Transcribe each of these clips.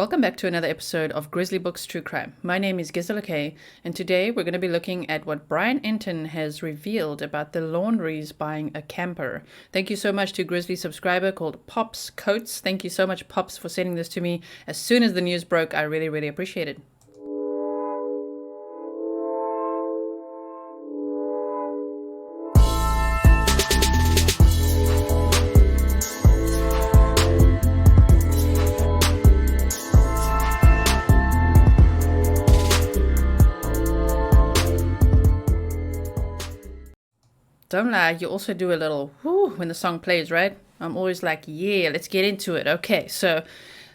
Welcome back to another episode of Grizzly Books True Crime. My name is Gisela K, and today we're going to be looking at what Brian Entin has revealed about the Laundries buying a camper. Thank you so much to Grizzly subscriber called Pops Coates. Thank you so much, Pops, for sending this to me as soon as the news broke. I really appreciate it. Don't lie, you also do a little whoo when the song plays, right? I'm always like, yeah, let's get into it. Okay, so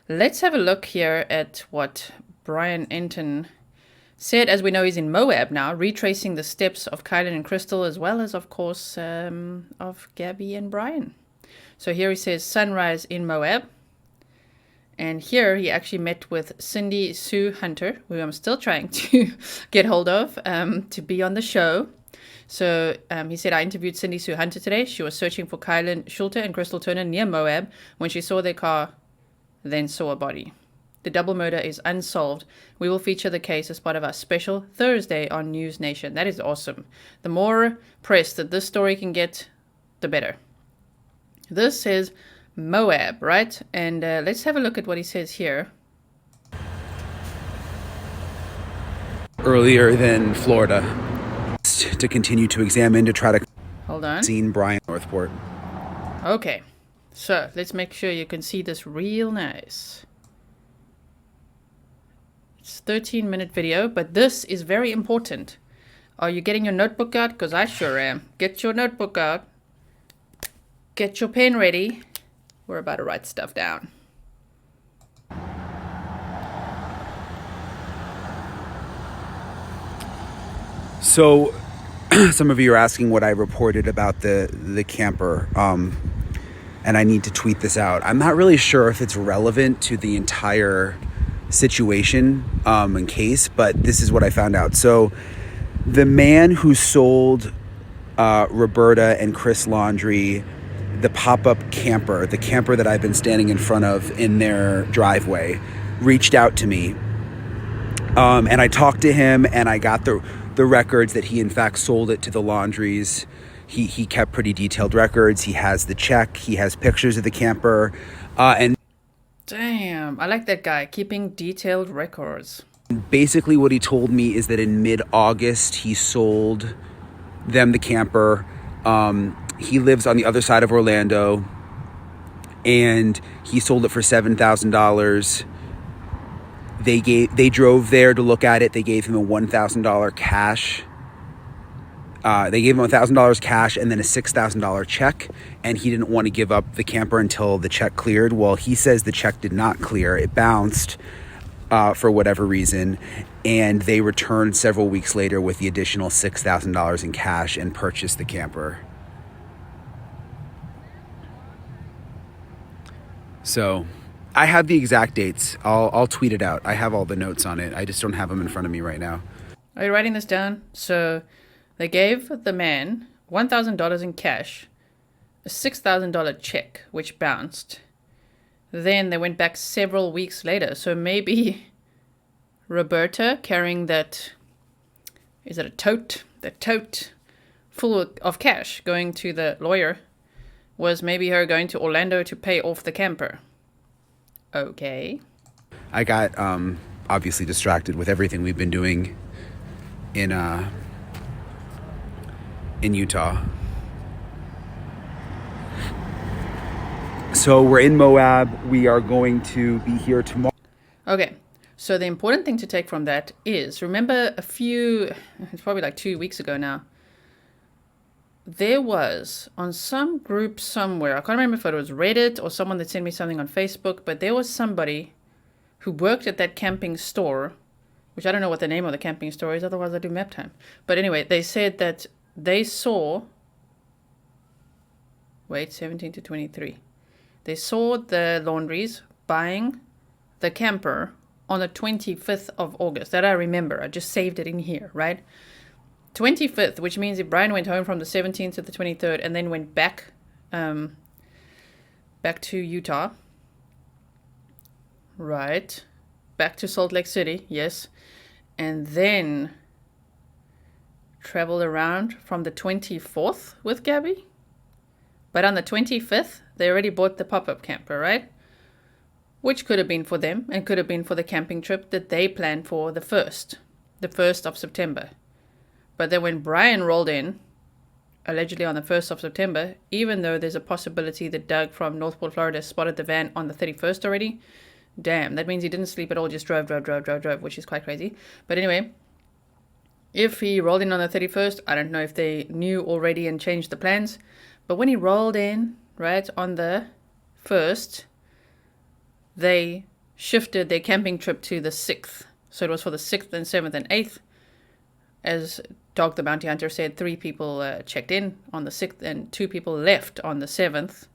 let's have a look here at what Brian Entin said. As we know, he's in Moab now, retracing the steps of Kylen and Crystal, as well as, of course, of Gabby and Brian. So here he says, sunrise in Moab. And here he actually met with Cindy Sue Hunter, who I'm still trying to get hold of to be on the show. So he said, I interviewed Cindy Sue Hunter today. She was searching for Kylen Schulte and Crystal Turner near Moab when she saw their car, then saw a body. The double murder is unsolved. We will feature the case as part of our special Thursday on News Nation. That is awesome. The more press that this story can get, the better. This is Moab, right? And let's have a look at what he says here. Earlier than Florida. To continue to examine to try to hold on. Seen Brian Northport. Okay, so let's make sure you can see this real nice. It's a 13-minute video, but this is very important. Are you getting your notebook out? Because I sure am. Get your notebook out. Get your pen ready. We're about to write stuff down. So, some of you are asking what I reported about the camper, and I need to tweet this out. I'm not really sure if it's relevant to the entire situation and case, but this is what I found out. So, the man who sold Roberta and Chris Laundrie the pop-up camper, the camper that I've been standing in front of in their driveway, reached out to me, and I talked to him, and I got the records that he in fact sold it to the Laundries. He kept pretty detailed records. He has the check. He has pictures of the camper. And damn, I like that guy, keeping detailed records. Basically what he told me is that in mid-August he sold them the camper. He lives on the other side of Orlando, and he sold it for $7,000. They drove there to look at it. They gave him a $1,000 cash. They gave him $1,000 cash and then a $6,000 check. And he didn't want to give up the camper until the check cleared. Well, he says the check did not clear. It bounced for whatever reason. And they returned several weeks later with the additional $6,000 in cash and purchased the camper. So I have the exact dates. I'll tweet it out. I have all the notes on it. I just don't have them in front of me right now. Are you writing this down? So they gave the man $1,000 in cash, a $6,000 check, which bounced. Then they went back several weeks later. So maybe Roberta carrying that, is it a tote? The tote full of cash going to the lawyer was maybe her going to Orlando to pay off the camper. Okay. I got obviously distracted with everything we've been doing in Utah. So we're in Moab. We are going to be here tomorrow. Okay. So the important thing to take from that is, remember it's probably like 2 weeks ago now, there was on some group somewhere, I can't remember if it was Reddit or someone that sent me something on Facebook, but there was somebody who worked at that camping store, which I don't know what the name of the camping store is, otherwise I do map time. But anyway, they said that they saw, 17 to 23. They saw the Laundries buying the camper on the 25th of August. That I remember. I just saved it in here, right? 25th, which means if Brian went home from the 17th to the 23rd and then went back to Utah, right? back to Salt Lake City, yes, and then traveled around from the 24th with Gabby. But on the 25th, they already bought the pop-up camper, right? Which could have been for them and could have been for the camping trip that they planned for the 1st of September. But then when Brian rolled in, allegedly on the 1st of September, even though there's a possibility that Doug from Northport, Florida spotted the van on the 31st already, damn, that means he didn't sleep at all, just drove, which is quite crazy. But anyway, if he rolled in on the 31st, I don't know if they knew already and changed the plans. But when he rolled in, right, on the 1st, they shifted their camping trip to the 6th. So it was for the 6th and 7th and 8th. As Dog the Bounty Hunter said, 3 people checked in on the 6th and 2 people left on the 7th.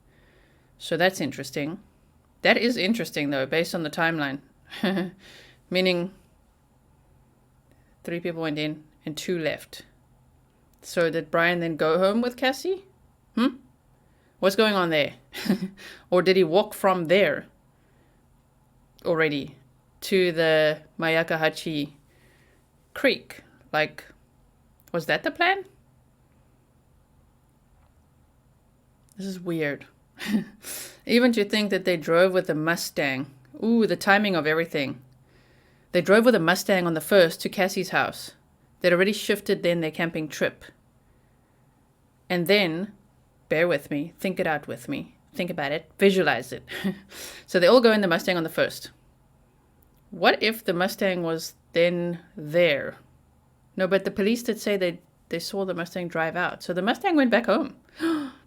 So that's interesting. That is interesting, though, based on the timeline. Meaning 3 people went in and 2 left. So did Brian then go home with Cassie? What's going on there? Or did he walk from there already to the Mayakahachi Creek? Like, was that the plan? This is weird. Even to think that they drove with a Mustang. Ooh, the timing of everything. They drove with a Mustang on the 1st to Cassie's house. They'd already shifted then their camping trip. And then, bear with me, think it out with me, think about it, visualize it. So they all go in the Mustang on the 1st. What if the Mustang was then there? No, but the police did say they saw the Mustang drive out. So the Mustang went back home.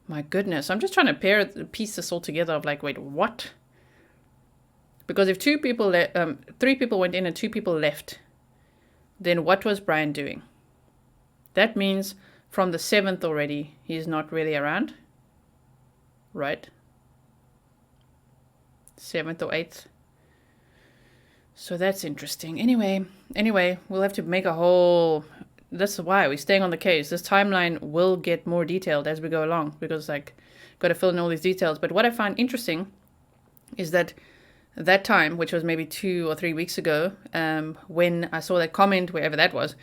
My goodness, I'm just trying to piece this all together of like, wait, what? Because if 3 people went in and 2 people left, then what was Brian doing? That means from the 7th already, he's not really around, right? 7th or 8th. So that's interesting. Anyway, we'll have to make a whole... That's why we're staying on the case. This timeline will get more detailed as we go along because, like, got to fill in all these details. But what I find interesting is that time, which was maybe 2 or 3 weeks ago, when I saw that comment, wherever that was,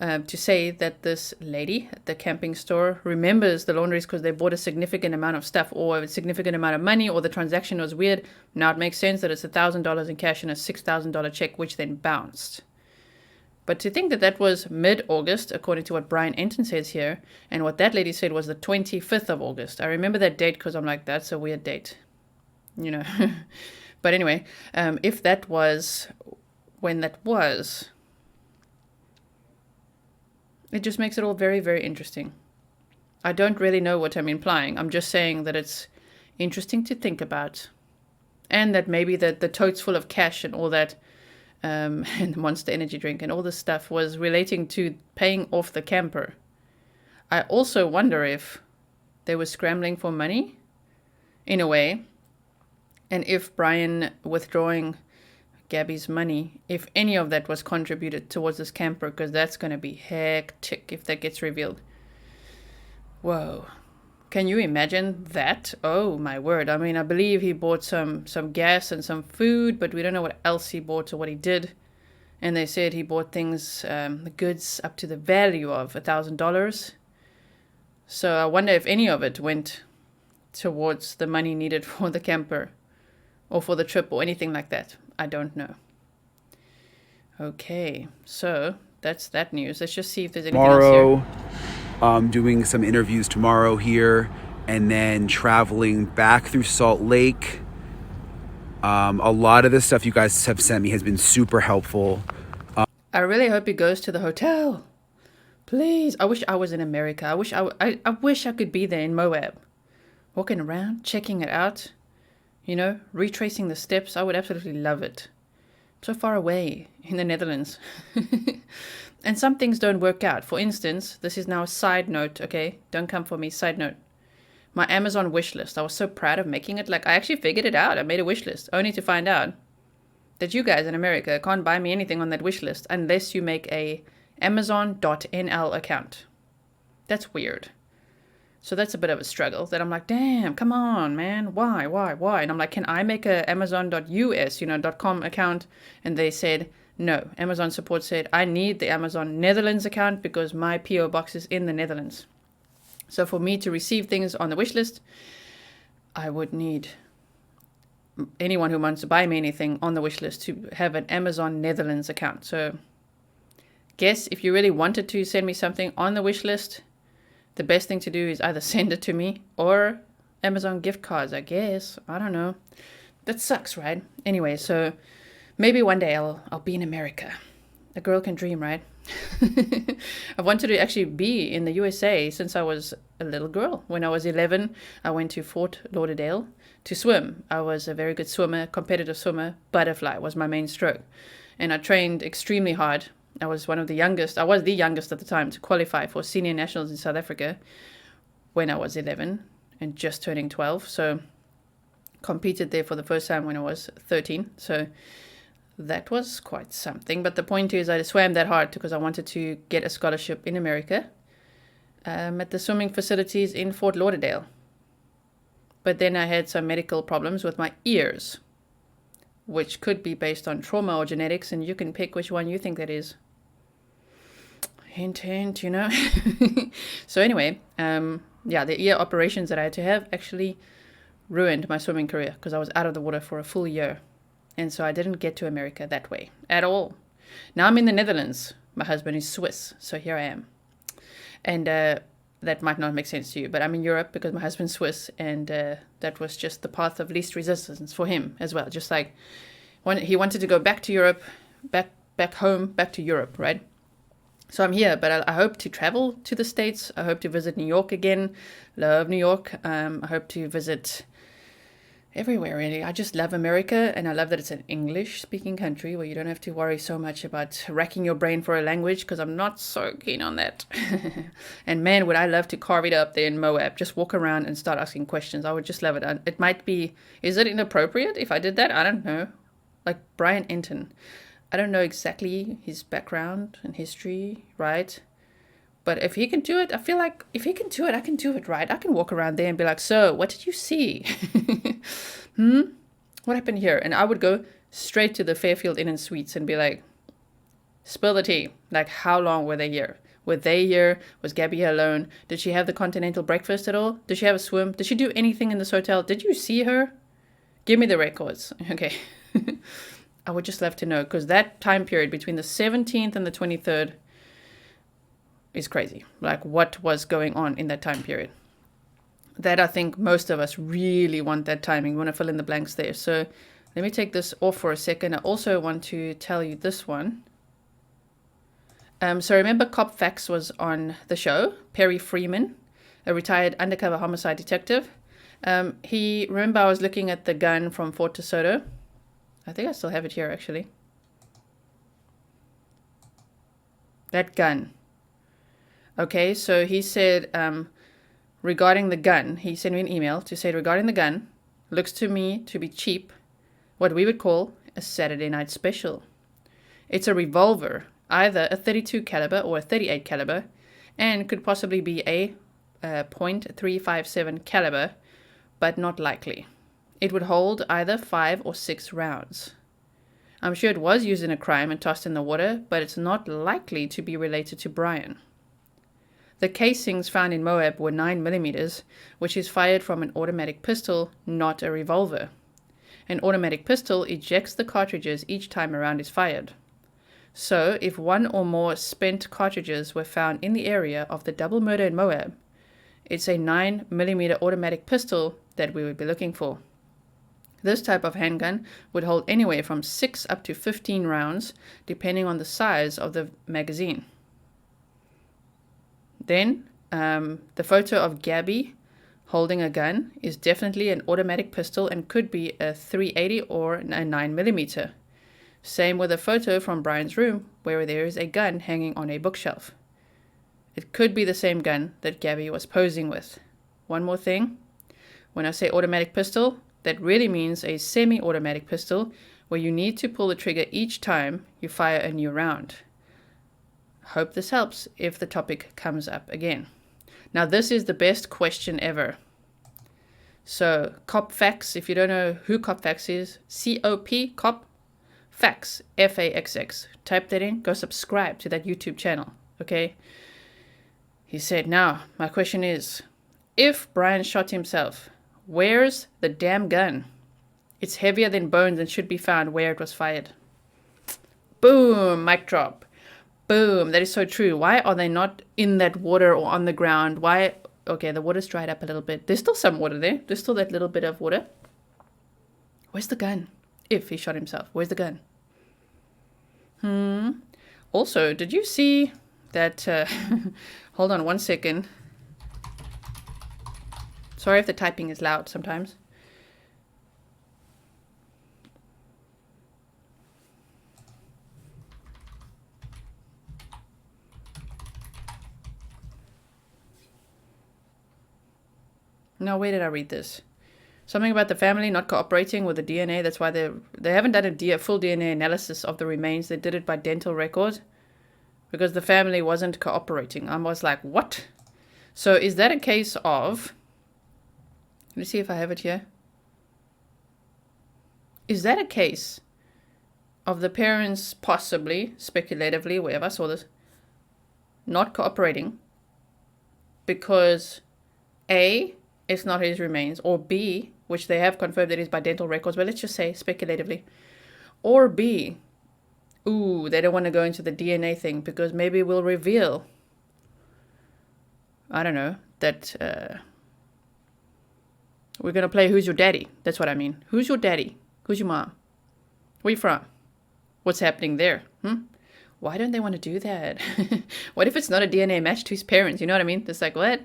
to say that this lady at the camping store remembers the Laundries because they bought a significant amount of stuff or a significant amount of money or the transaction was weird. Now it makes sense that it's $1,000 in cash and a $6,000 check, which then bounced. But to think that that was mid-August, according to what Brian Entin says here, and what that lady said was the 25th of August. I remember that date because I'm like, that's a weird date, you know. But anyway, if that was when that was, it just makes it all very, very interesting. I don't really know what I'm implying. I'm just saying that it's interesting to think about. And that maybe the totes full of cash and all that, and the Monster Energy drink and all this stuff was relating to paying off the camper. I also wonder if they were scrambling for money, in a way. And if Brian withdrawing Gabby's money, if any of that was contributed towards this camper, because that's going to be hectic if that gets revealed. Whoa. Can you imagine that? Oh, my word. I mean, I believe he bought some gas and some food, but we don't know what else he bought or what he did. And they said he bought things, the goods up to the value of $1,000. So I wonder if any of it went towards the money needed for the camper. Or for the trip or anything like that. I don't know. Okay, so that's that news. Let's just see if there's anything else here. Doing some interviews tomorrow here. And then traveling back through Salt Lake. A lot of the stuff you guys have sent me has been super helpful. I really hope he goes to the hotel. Please. I wish I was in America. I wish I could be there in Moab. Walking around, checking it out. You know, retracing the steps, I would absolutely love it. So far away in the Netherlands. And some things don't work out. For instance, this is now a side note, okay? Don't come for me, side note. My Amazon wish list. I was so proud of making it. Like, I actually figured it out. I made a wish list, only to find out that you guys in America can't buy me anything on that wish list unless you make a Amazon.nl account. That's weird. So that's a bit of a struggle that I'm like, damn, come on, man. Why? And I'm like, can I make a Amazon.us, .com account? And they said, no. Amazon support said, I need the Amazon Netherlands account because my PO box is in the Netherlands. So for me to receive things on the wish list, I would need anyone who wants to buy me anything on the wish list to have an Amazon Netherlands account. So guess if you really wanted to send me something on the wish list, the best thing to do is either send it to me or Amazon gift cards, I guess. I don't know. That sucks, right? Anyway, so maybe one day I'll be in America. A girl can dream, right? I wanted to actually be in the USA since I was a little girl. When I was 11, I went to Fort Lauderdale to swim. I was a very good swimmer, competitive swimmer. Butterfly was my main stroke. And I trained extremely hard. I was one of the youngest. I was the youngest at the time to qualify for senior nationals in South Africa when I was 11 and just turning 12. So competed there for the first time when I was 13. So that was quite something. But the point is I swam that hard because I wanted to get a scholarship in America at the swimming facilities in Fort Lauderdale. But then I had some medical problems with my ears, which could be based on trauma or genetics, and you can pick which one you think that is. Hint, hint, So anyway, the ear operations that I had to have actually ruined my swimming career because I was out of the water for a full year. And so I didn't get to America that way at all. Now I'm in the Netherlands. My husband is Swiss, so here I am. And that might not make sense to you, but I'm in Europe because my husband's Swiss, and that was just the path of least resistance for him as well. Just like when he wanted to go back to Europe, back home, back to Europe, right? So I'm here, but I hope to travel to the States. I hope to visit New York again. Love New York. I hope to visit everywhere, really. I just love America, and I love that it's an English-speaking country where you don't have to worry so much about racking your brain for a language, because I'm not so keen on that. And man, would I love to carve it up there in Moab. Just walk around and start asking questions. I would just love it. It might be... Is it inappropriate if I did that? I don't know. Like Brian Entin. I don't know exactly his background and history, right? But if he can do it, I feel like if he can do it, I can do it, right? I can walk around there and be like, so, what did you see? What happened here? And I would go straight to the Fairfield Inn and Suites and be like, spill the tea. Like, how long were they here? Were they here? Was Gabby here alone? Did she have the continental breakfast at all? Did she have a swim? Did she do anything in this hotel? Did you see her? Give me the records. Okay. I would just love to know, because that time period between the 17th and the 23rd is crazy. Like, what was going on in that time period? That I think most of us really want that timing. We want to fill in the blanks there. So let me take this off for a second. I also want to tell you this one. So remember Cop Facts was on the show. Perry Freeman, a retired undercover homicide detective. Remember I was looking at the gun from Fort DeSoto. I think I still have it here, actually. That gun. Okay, so he said, regarding the gun, he sent me an email to say, regarding the gun, looks to me to be cheap, what we would call a Saturday night special. It's a revolver, either a 32 caliber or a 38 caliber, and could possibly be a .357 caliber, but not likely. It would hold either 5 or 6 rounds. I'm sure it was used in a crime and tossed in the water, but it's not likely to be related to Brian. The casings found in Moab were 9mm, which is fired from an automatic pistol, not a revolver. An automatic pistol ejects the cartridges each time a round is fired. So, if one or more spent cartridges were found in the area of the double murder in Moab, it's a 9mm automatic pistol that we would be looking for. This type of handgun would hold anywhere from 6 up to 15 rounds, depending on the size of the magazine. Then, the photo of Gabby holding a gun is definitely an automatic pistol and could be a .380 or a 9mm. Same with a photo from Brian's room, where there is a gun hanging on a bookshelf. It could be the same gun that Gabby was posing with. One more thing. When I say automatic pistol, that really means a semi-automatic pistol where you need to pull the trigger each time you fire a new round. Hope this helps if the topic comes up again. Now, this is the best question ever. So, Cop Facts, if you don't know who Cop Facts is, COP, Cop Facts, FAXX. Type that in, go subscribe to that YouTube channel, okay? He said, now, my question is, if Brian shot himself, where's the damn gun? It's heavier than bones and should be found where it was fired. Boom, mic drop. Boom, that is so true. Why are they not in that water or on the ground? Why? Okay, the water's dried up a little bit. There's still some water there. There's still that little bit of water. Where's the gun? If he shot himself, where's the gun? Also, did you see that... hold on one second. Sorry if the typing is loud sometimes. Now, where did I read this? Something about the family not cooperating with the DNA. That's why they haven't done a full DNA analysis of the remains. They did it by dental records because the family wasn't cooperating. I was like, what? So is that a case of... Let me see if I have it here. Is that a case of the parents possibly, speculatively, wherever I saw this, not cooperating because A... it's not his remains, or B, which they have confirmed it is by dental records, but let's just say speculatively, or B, they don't want to go into the DNA thing because maybe we'll reveal, I don't know, that we're going to play Who's Your Daddy? That's what I mean. Who's your daddy? Who's your mom? Where you from? What's happening there? Why don't they want to do that? What if it's not a DNA match to his parents? You know what I mean? It's like, what?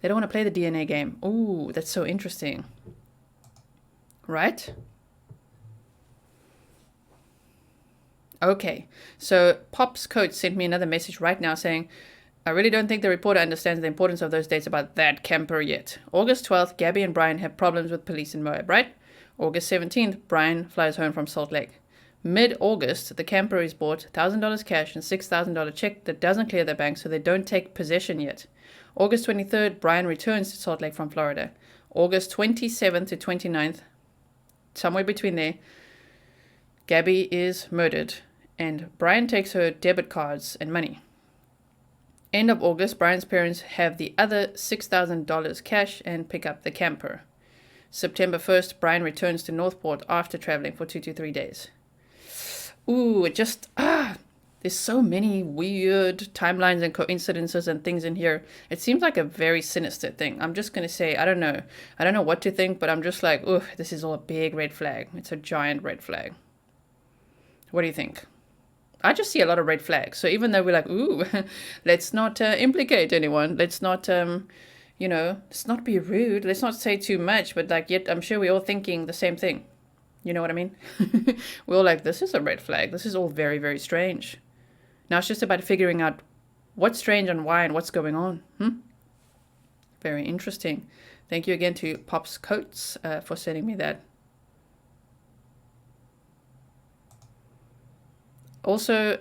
They don't want to play the DNA game. Ooh, that's so interesting. Right? Okay, so Pop's coach sent me another message right now saying, I really don't think the reporter understands the importance of those dates about that camper yet. August 12th, Gabby and Brian have problems with police in Moab, right? August 17th, Brian flies home from Salt Lake. Mid-August, the camper is bought, $1,000 cash and $6,000 check that doesn't clear the bank, so they don't take possession yet. August 23rd, Brian returns to Salt Lake from Florida. August 27th to 29th, somewhere between there, Gabby is murdered, and Brian takes her debit cards and money. End of August, Brian's parents have the other $6,000 cash and pick up the camper. September 1st, Brian returns to Northport after traveling for 2 to 3 days. Ooh, it just, there's so many weird timelines and coincidences and things in here. It seems like a very sinister thing. I'm just going to say, I don't know. I don't know what to think, but I'm just like, this is all a big red flag. It's a giant red flag. What do you think? I just see a lot of red flags. So even though we're like, let's not implicate anyone. Let's not, let's not be rude. Let's not say too much. But like, yet I'm sure we're all thinking the same thing. You know what I mean? We're all like, this is a red flag. This is all very, very strange. Now it's just about figuring out what's strange and why and what's going on. Very interesting. Thank you again to Pop's Coats for sending me that. Also,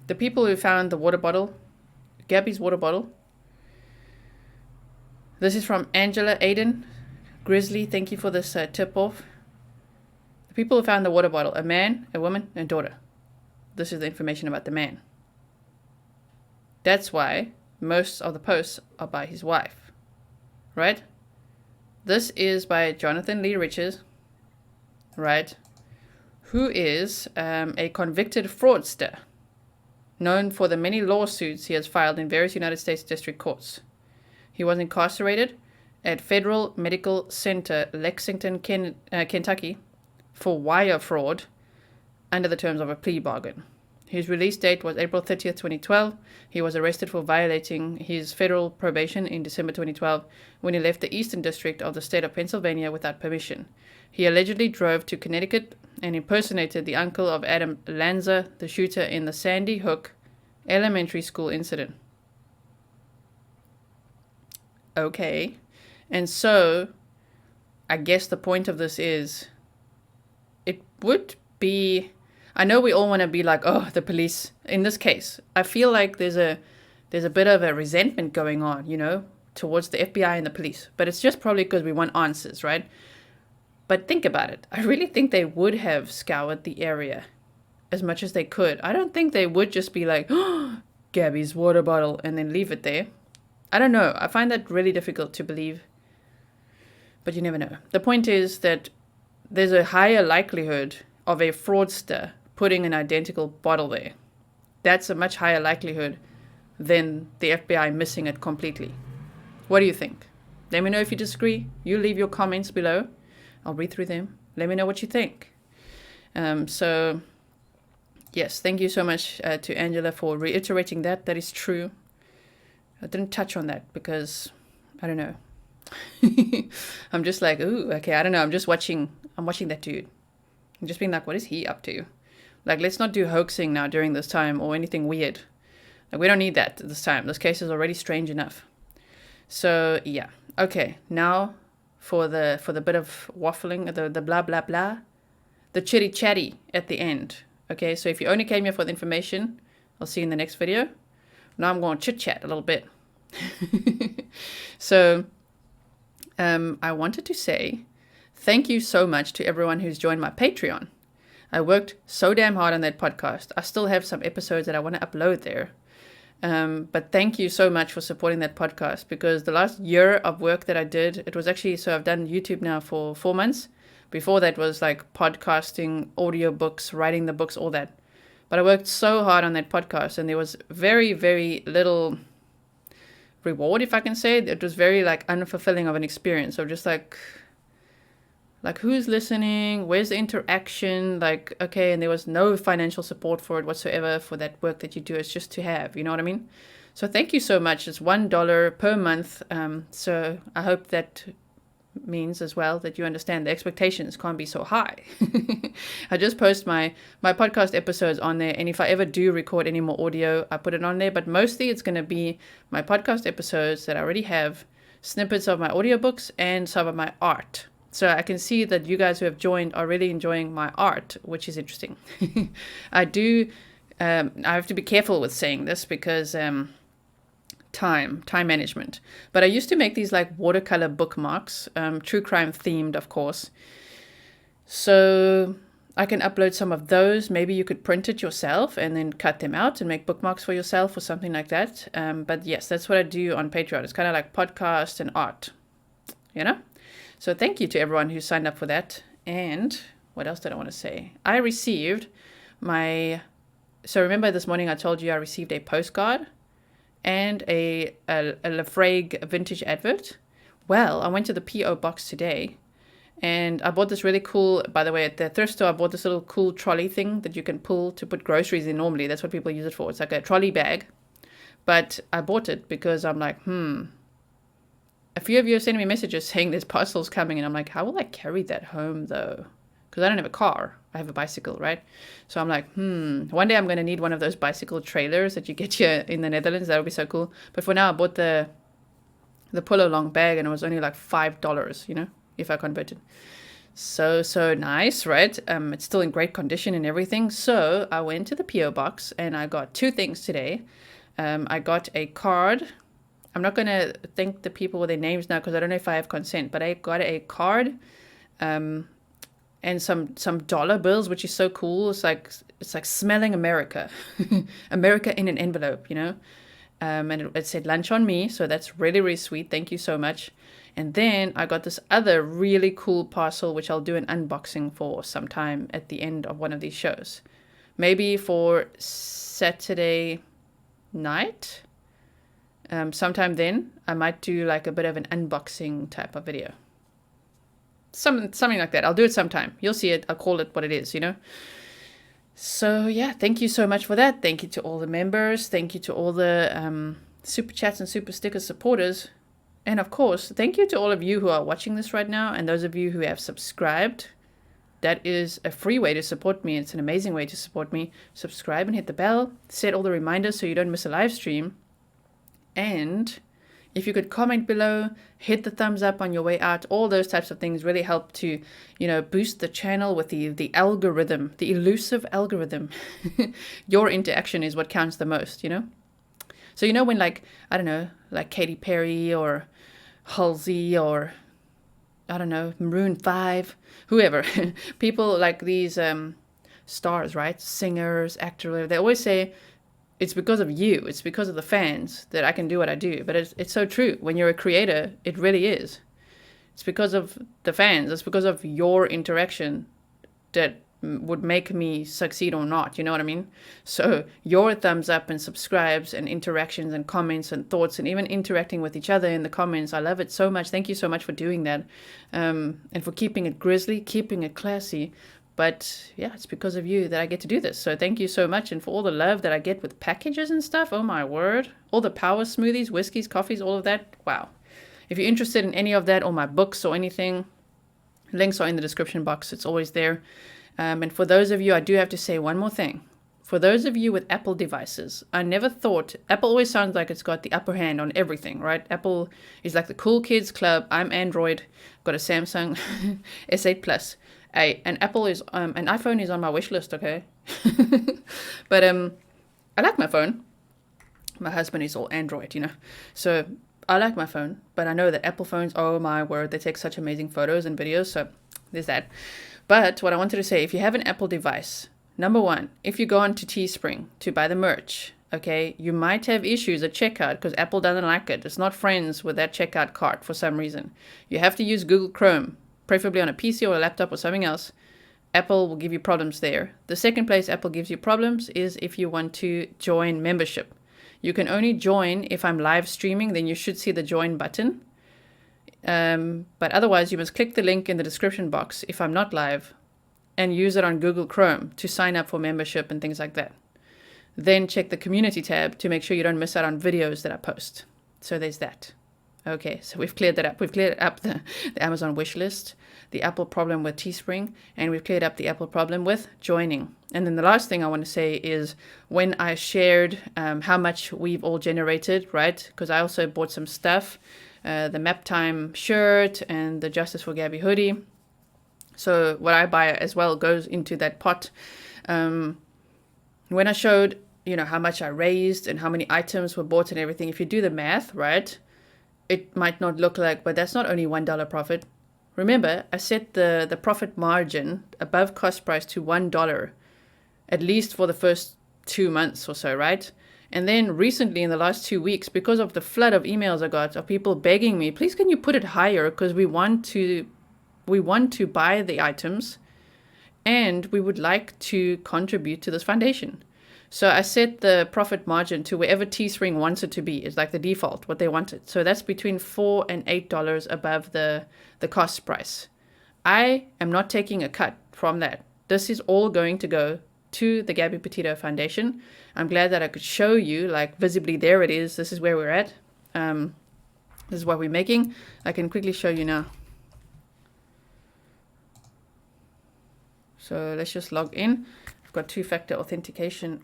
the people who found the water bottle, Gabby's water bottle. This is from Angela Aiden. Grizzly, thank you for this tip-off. The people who found the water bottle, a man, a woman, and a daughter. This is the information about the man. That's why most of the posts are by his wife. Right? This is by Jonathan Lee Riches. Right? Who is a convicted fraudster, known for the many lawsuits he has filed in various United States district courts. He was incarcerated at Federal Medical Center, Lexington, Kentucky, for wire fraud under the terms of a plea bargain. His release date was April 30th, 2012. He was arrested for violating his federal probation in December 2012 when he left the Eastern District of the state of Pennsylvania without permission. He allegedly drove to Connecticut and impersonated the uncle of Adam Lanza, the shooter in the Sandy Hook elementary school incident. Okay. And so, I guess the point of this is, it would be, I know we all want to be like, the police, in this case, I feel like there's a there's a bit of a resentment going on, towards the FBI and the police. But it's just probably because we want answers, right? But think about it. I really think they would have scoured the area as much as they could. I don't think they would just be like, oh, Gabby's water bottle, and then leave it there. I don't know. I find that really difficult to believe. But you never know. The point is that there's a higher likelihood of a fraudster putting an identical bottle there. That's a much higher likelihood than the FBI missing it completely. What do you think? Let me know if you disagree. You leave your comments below. I'll read through them. Let me know what you think. So, yes, thank you so much to Angela for reiterating that. That is true. I didn't touch on that because, I don't know. I'm just like, ooh, okay, I don't know. I'm watching that dude. I'm just being like, what is he up to? Like, let's not do hoaxing now during this time or anything weird. Like, we don't need that at this time. This case is already strange enough. So, yeah. Okay, now for the bit of waffling, the blah, blah, blah, the chitty chatty at the end. Okay, so if you only came here for the information, I'll see you in the next video. Now I'm going to chit chat a little bit. So, I wanted to say thank you so much to everyone who's joined my Patreon. I worked so damn hard on that podcast. I still have some episodes that I want to upload there. But thank you so much for supporting that podcast, because the last year of work that I did, it was actually, so I've done YouTube now for 4 months. Before that was like podcasting, audiobooks, writing the books, all that. But I worked so hard on that podcast, and there was very, very little reward, if I can say. It was very like unfulfilling of an experience. So just like who's listening? Where's the interaction? Like, okay, and there was no financial support for it whatsoever for that work that you do. It's just to have, you know what I mean? So thank you so much. It's $1 per month. So I hope that means as well that you understand the expectations can't be so high. I just post my podcast episodes on there, and if I ever do record any more audio, I put it on there, but mostly it's going to be my podcast episodes that I already have, snippets of my audiobooks, and some of my art. So I can see that you guys who have joined are really enjoying my art, which is interesting. I have to be careful with saying this because time management. But I used to make these like watercolor bookmarks, true crime themed, of course. So I can upload some of those. Maybe you could print it yourself and then cut them out and make bookmarks for yourself or something like that. But yes, that's what I do on Patreon. It's kind of like podcast and art, you know? So thank you to everyone who signed up for that. And what else did I want to say? I received so remember this morning I told you I received a postcard and a Lafrague vintage advert. Well, I went to the P.O. box today, and I bought this really cool, by the way, at the thrift store, I bought this little cool trolley thing that you can pull to put groceries in normally. That's what people use it for. It's like a trolley bag. But I bought it because I'm like, a few of you are sending me messages saying there's parcels coming, and I'm like, how will I carry that home though? Because I don't have a car. I have a bicycle, right? So I'm like, one day I'm going to need one of those bicycle trailers that you get here in the Netherlands. That would be so cool. But for now, I bought the pull along bag, and it was only like $5, you know, if I converted. So nice, right? It's still in great condition and everything. So I went to the P.O. box and I got 2 things today. I got a card. I'm not going to thank the people with their names now because I don't know if I have consent, but I got a card and some dollar bills, which is so cool. It's like smelling America. America in an envelope, you know? And it said lunch on me, so that's really, really sweet. Thank you so much. And then I got this other really cool parcel, which I'll do an unboxing for sometime at the end of one of these shows. Maybe for Saturday night. Sometime then, I might do like a bit of an unboxing type of video. Something like that. I'll do it sometime. You'll see it. I'll call it what it is, you know? So, yeah, thank you so much for that. Thank you to all the members. Thank you to all the super chats and super sticker supporters. And, of course, thank you to all of you who are watching this right now and those of you who have subscribed. That is a free way to support me. It's an amazing way to support me. Subscribe and hit the bell. Set all the reminders so you don't miss a live stream. And if you could comment below, hit the thumbs up on your way out, all those types of things really help to, you know, boost the channel with the algorithm, the elusive algorithm. Your interaction is what counts the most, you know? So you know when, like, I don't know, like Katy Perry or Halsey or I don't know, Maroon 5, whoever, people like these stars, right? Singers, actors, they always say, it's because of you, it's because of the fans that I can do what I do. But it's so true. When you're a creator, it really is. It's because of the fans. It's because of your interaction that would make me succeed or not. You know what I mean? So your thumbs up and subscribes and interactions and comments and thoughts and even interacting with each other in the comments. I love it so much. Thank you so much for doing that. And for keeping it grizzly, keeping it classy. But yeah, it's because of you that I get to do this. So thank you so much. And for all the love that I get with packages and stuff. Oh my word. All the power smoothies, whiskeys, coffees, all of that. Wow. If you're interested in any of that or my books or anything, links are in the description box. It's always there. And for those of you, I do have to say one more thing. For those of you with Apple devices, I never thought, Apple always sounds like it's got the upper hand on everything, right? Apple is like the cool kids club. I'm Android, got a Samsung S8 Plus. And Apple is, an iPhone is on my wish list, okay? But I like my phone. My husband is all Android, you know. So I like my phone, but I know that Apple phones, oh my word, they take such amazing photos and videos. So there's that. But what I wanted to say, if you have an Apple device, number one, if you go on to Teespring to buy the merch, okay, you might have issues at checkout because Apple doesn't like it. It's not friends with that checkout cart for some reason. You have to use Google Chrome, preferably on a PC or a laptop or something else. Apple will give you problems there. The second place Apple gives you problems is if you want to join membership. You can only join if I'm live streaming, then you should see the join button. But otherwise, you must click the link in the description box if I'm not live and use it on Google Chrome to sign up for membership and things like that. Then check the community tab to make sure you don't miss out on videos that I post. So there's that. Okay, so we've cleared that up. We've cleared up the Amazon wish list, the Apple problem with Teespring, and we've cleared up the Apple problem with joining. And then the last thing I want to say is when I shared how much we've all generated, right? Because I also bought some stuff, the Map Time shirt and the Justice for Gabby hoodie. So what I buy as well goes into that pot. When I showed, how much I raised and how many items were bought and everything, if you do the math, right, it might not look like, but that's not only $1 profit. Remember, I set the profit margin above cost price to $1, at least for the first 2 months or so, right? And then recently in the last 2 weeks, because of the flood of emails I got of people begging me, please can you put it higher because we want to buy the items and we would like to contribute to this foundation. So I set the profit margin to wherever Teespring wants it to be. It's like the default, what they wanted. So that's between $4 and $8 above the cost price. I am not taking a cut from that. This is all going to go to the Gabby Petito Foundation. I'm glad that I could show you, like visibly there it is. This is where we're at. This is what we're making. I can quickly show you now. So let's just log in. I've got two-factor authentication.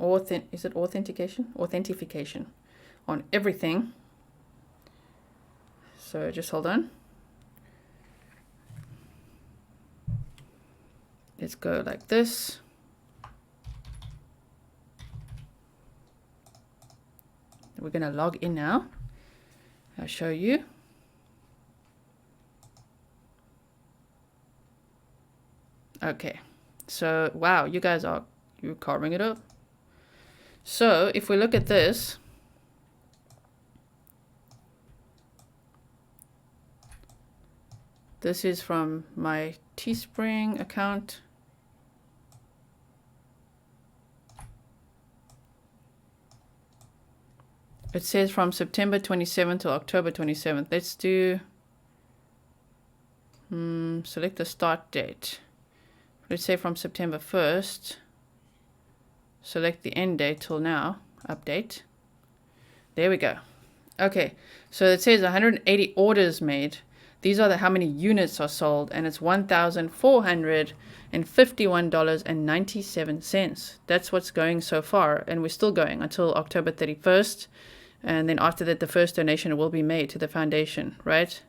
Is it authentication? Authentication on everything. So just hold on. Let's go like this. We're going to log in now. I'll show you. Okay. So, wow, you guys you're carving it up. So, if we look at this, this is from my Teespring account. It says from September 27th to October 27th. Let's do, select the start date. Let's say from September 1st, select the end date till now, update. There we go. Okay, so it says 180 orders made. These are how many units are sold, and it's $1,451.97. That's what's going so far, and we're still going until October 31st. And then after that, the first donation will be made to the foundation, right?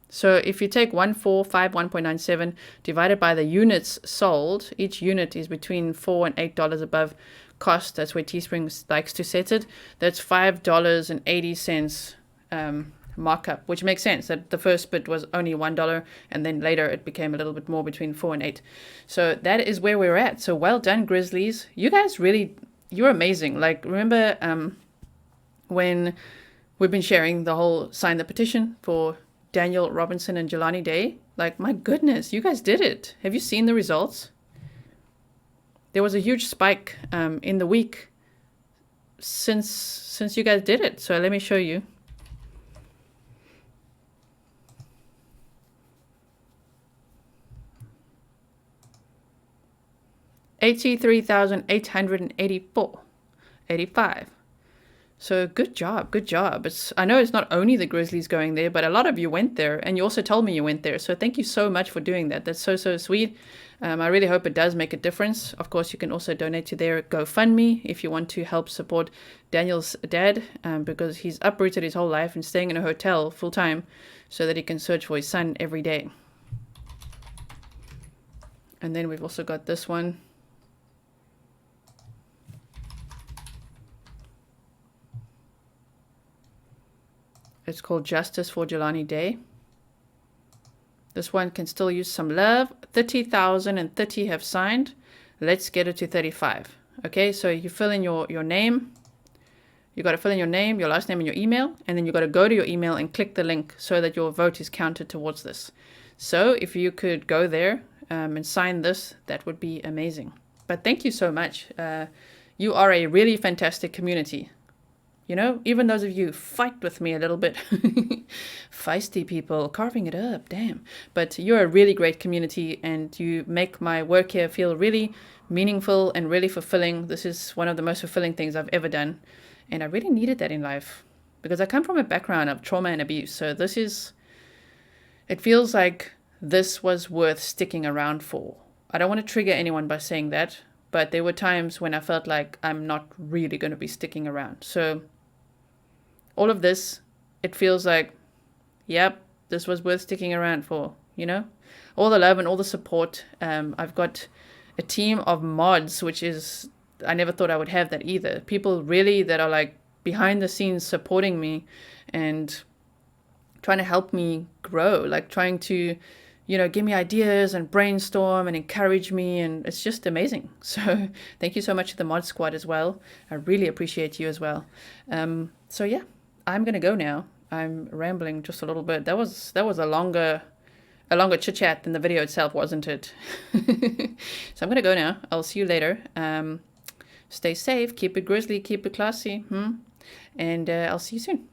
So if you take 1451.97 divided by the units sold, each unit is between $4 and $8 above cost. That's where Teespring likes to set it. That's $5.80 markup, which makes sense that the first bit was only $1 and then later it became a little bit more, between 4 and 8. So that is where we're at. So well done, Grizzlies. You guys really, you're amazing. Like, remember when we've been sharing the whole sign the petition for Daniel Robinson and Jelani Day? Like, my goodness, you guys did it. Have you seen the results? There was a huge spike in the week since you guys did it. So let me show you. $83,884.85. So good job, good job. I know it's not only the Grizzlies going there, but a lot of you went there, and you also told me you went there. So thank you so much for doing that. That's so sweet. I really hope it does make a difference. Of course, you can also donate to their GoFundMe if you want to help support Daniel's dad, because he's uprooted his whole life and staying in a hotel full time so that he can search for his son every day. And then we've also got this one. It's called Justice for Jelani Day. This one can still use some love. 30,030 have signed. Let's get it to 35. Okay, so you fill in your name. You got to fill in your name, your last name, and your email. And then you got to go to your email and click the link so that your vote is counted towards this. So if you could go there and sign this, that would be amazing. But thank you so much. You are a really fantastic community. You know, even those of you who fight with me a little bit, feisty people, carving it up, damn. But you're a really great community, and you make my work here feel really meaningful and really fulfilling. This is one of the most fulfilling things I've ever done, and I really needed that in life because I come from a background of trauma and abuse. So it feels like this was worth sticking around for. I don't want to trigger anyone by saying that, but there were times when I felt like I'm not really going to be sticking around. So all of this, it feels like, yep, this was worth sticking around for, you know? All the love and all the support. I've got a team of mods, which is, I never thought I would have that either. People really that are like behind the scenes supporting me and trying to help me grow, like trying to, you know, give me ideas and brainstorm and encourage me. And it's just amazing. So thank you so much to the mod squad as well. I really appreciate you as well. So yeah. I'm going to go now. I'm rambling just a little bit. That was a longer chit chat than the video itself, wasn't it? So I'm going to go now. I'll see you later. Stay safe. Keep it grizzly. Keep it classy. And I'll see you soon.